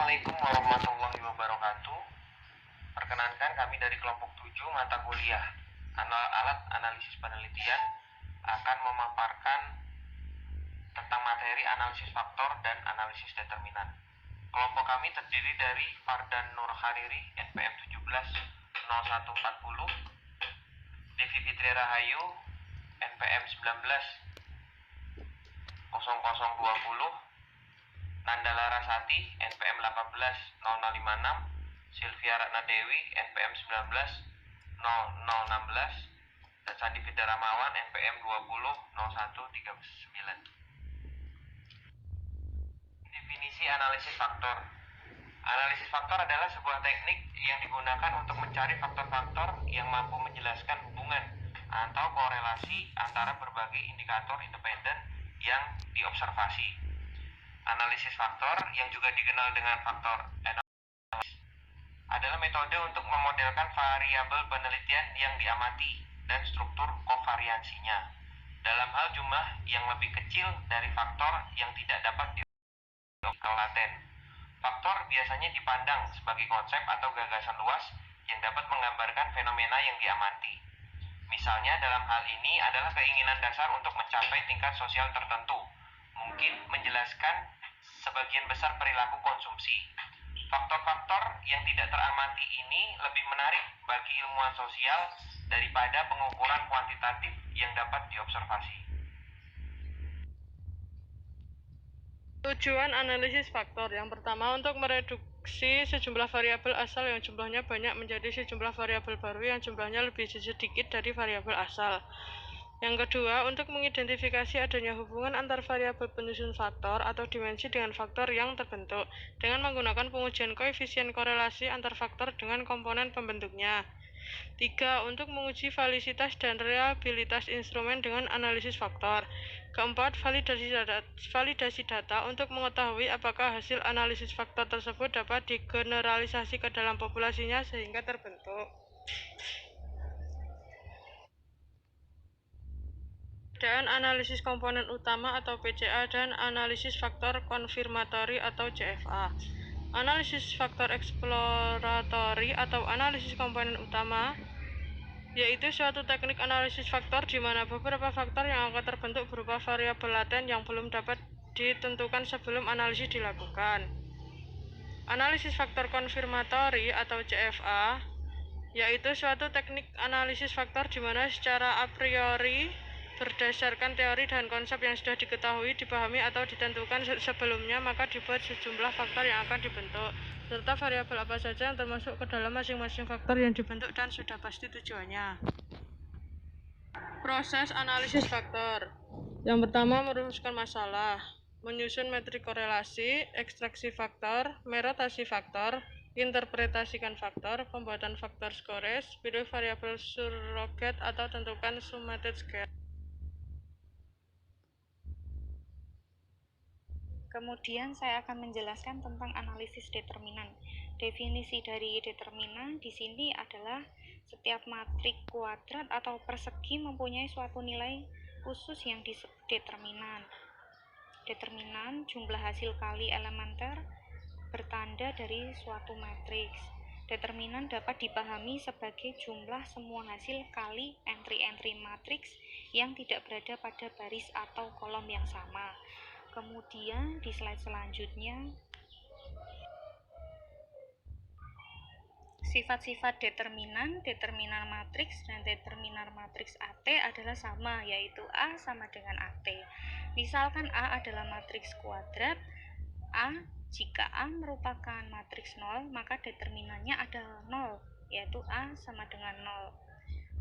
Assalamualaikum warahmatullahi wabarakatuh. Perkenankan kami dari kelompok 7 mata kuliah alat analisis penelitian akan memaparkan tentang materi analisis faktor dan analisis determinan. Kelompok kami terdiri dari Fardan Nur Hariri, NPM 170140, Devi Fitri Rahayu, NPM 190020, Nanda Larasati, NPM 180056, Sylvia Ratna Dewi, NPM 190016, dan Sandi Fida Ramawan, NPM 200139. Definisi analisis faktor. Analisis faktor adalah sebuah teknik yang digunakan untuk mencari faktor-faktor yang mampu menjelaskan hubungan atau korelasi antara berbagai indikator independen yang diobservasi. Analisis faktor, yang juga dikenal dengan faktor analysis, adalah metode untuk memodelkan variabel penelitian yang diamati dan struktur kovariansinya dalam hal jumlah yang lebih kecil dari faktor yang tidak dapat atau laten. Faktor biasanya dipandang sebagai konsep atau gagasan luas yang dapat menggambarkan fenomena yang diamati. Misalnya dalam hal ini adalah keinginan dasar untuk mencapai tingkat sosial tertentu, mungkin menjelaskan sebagian besar perilaku konsumsi. Faktor-faktor yang tidak teramati ini lebih menarik bagi ilmuwan sosial daripada pengukuran kuantitatif yang dapat diobservasi. Tujuan analisis faktor yang pertama untuk mereduksi sejumlah variabel asal yang jumlahnya banyak menjadi sejumlah variabel baru yang jumlahnya lebih sedikit dari variabel asal. Yang kedua, untuk mengidentifikasi adanya hubungan antar variabel penyusun faktor atau dimensi dengan faktor yang terbentuk dengan menggunakan pengujian koefisien korelasi antar faktor dengan komponen pembentuknya. 3. Untuk menguji valisitas dan reliabilitas instrumen dengan analisis faktor. Keempat, validasi data untuk mengetahui apakah hasil analisis faktor tersebut dapat digeneralisasi ke dalam populasinya sehingga terbentuk. Perbedaan analisis komponen utama atau PCA dan analisis faktor konfirmatori atau CFA. Analisis faktor eksploratory atau analisis komponen utama yaitu suatu teknik analisis faktor di mana beberapa faktor yang akan terbentuk berupa variabel laten yang belum dapat ditentukan sebelum analisis dilakukan. Analisis faktor konfirmatori atau CFA yaitu suatu teknik analisis faktor di mana secara a priori berdasarkan teori dan konsep yang sudah diketahui, dipahami atau ditentukan sebelumnya, maka dibuat sejumlah faktor yang akan dibentuk serta variabel apa saja yang termasuk ke dalam masing-masing faktor yang dibentuk dan sudah pasti tujuannya. Proses analisis faktor. Yang pertama, merumuskan masalah, menyusun metrik korelasi, ekstraksi faktor, merotasi faktor, interpretasikan faktor, pembuatan faktor scores, pilih variabel surrogate atau tentukan summated scale. Kemudian saya akan menjelaskan tentang analisis determinan. Definisi dari determinan di sini adalah setiap matrik kuadrat atau persegi mempunyai suatu nilai khusus yang disebut determinan. Determinan jumlah hasil kali elementer bertanda dari suatu matriks. Determinan dapat dipahami sebagai jumlah semua hasil kali entry-entry matriks yang tidak berada pada baris atau kolom yang sama. Kemudian di slide selanjutnya, sifat-sifat determinan matriks dan determinan matriks AT adalah sama, yaitu A sama dengan AT. Misalkan A adalah matriks kuadrat A, jika A merupakan matriks 0, maka determinannya adalah 0, yaitu A sama dengan 0.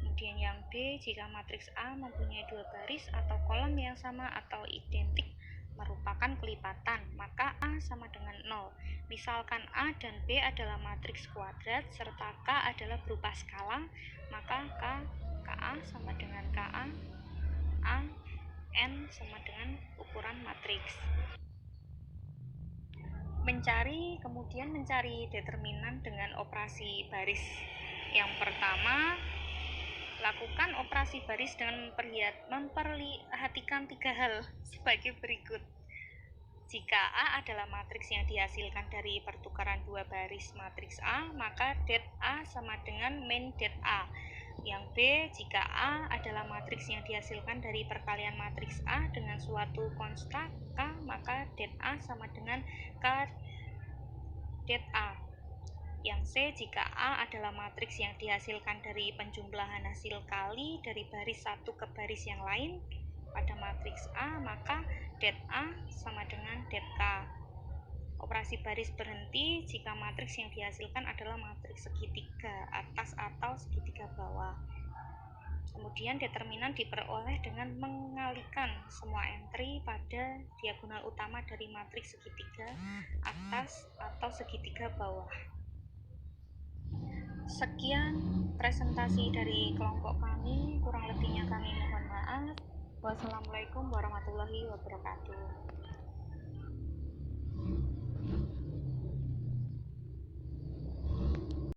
Kemudian yang B, jika matriks A mempunyai dua baris atau kolom yang sama atau identik merupakan kelipatan, maka A sama dengan 0. Misalkan A dan B adalah matriks kuadrat serta K adalah berupa skala, maka KA sama dengan KA, A, N sama dengan ukuran matriks. Kemudian mencari determinan dengan operasi baris. Yang pertama, lakukan operasi baris dengan memperhatikan tiga hal sebagai berikut. Jika A adalah matriks yang dihasilkan dari pertukaran dua baris matriks A, maka det A sama dengan min det A. Yang B, jika A adalah matriks yang dihasilkan dari perkalian matriks A dengan suatu konsta K, maka det A sama dengan K det A. Yang C, jika A adalah matriks yang dihasilkan dari penjumlahan hasil kali dari baris satu ke baris yang lain pada matriks A, maka det A sama dengan det K. Operasi baris berhenti jika matriks yang dihasilkan adalah matriks segitiga atas atau segitiga bawah. Kemudian determinan diperoleh dengan mengalikan semua entry pada diagonal utama dari matriks segitiga atas atau segitiga bawah. Sekian presentasi dari kelompok kami, kurang lebihnya kami mohon maaf. Wassalamualaikum warahmatullahi wabarakatuh.